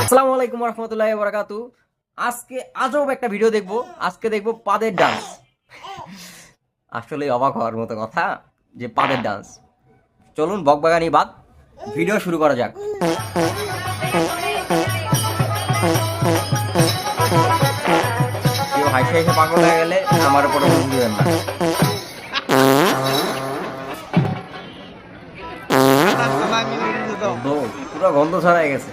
আসসালামু আলাইকুম রহমতুল্লাহি ওয়া বারাকাতু। আজকে আজব একটা ভিডিও দেখবো। আজকে দেখবো পাদের ডান্স। আসলে অবাক হওয়ার মতো কথা যে পাদের ডান্স। চলুন বকবাগানি বাদ ভিডিও শুরু করা যাক। কেউ হাসি হাসি পাগল হয়ে গেলে আমার উপরে মন দিবেন না। পুরো গন্ধ ছড়াই গেছে।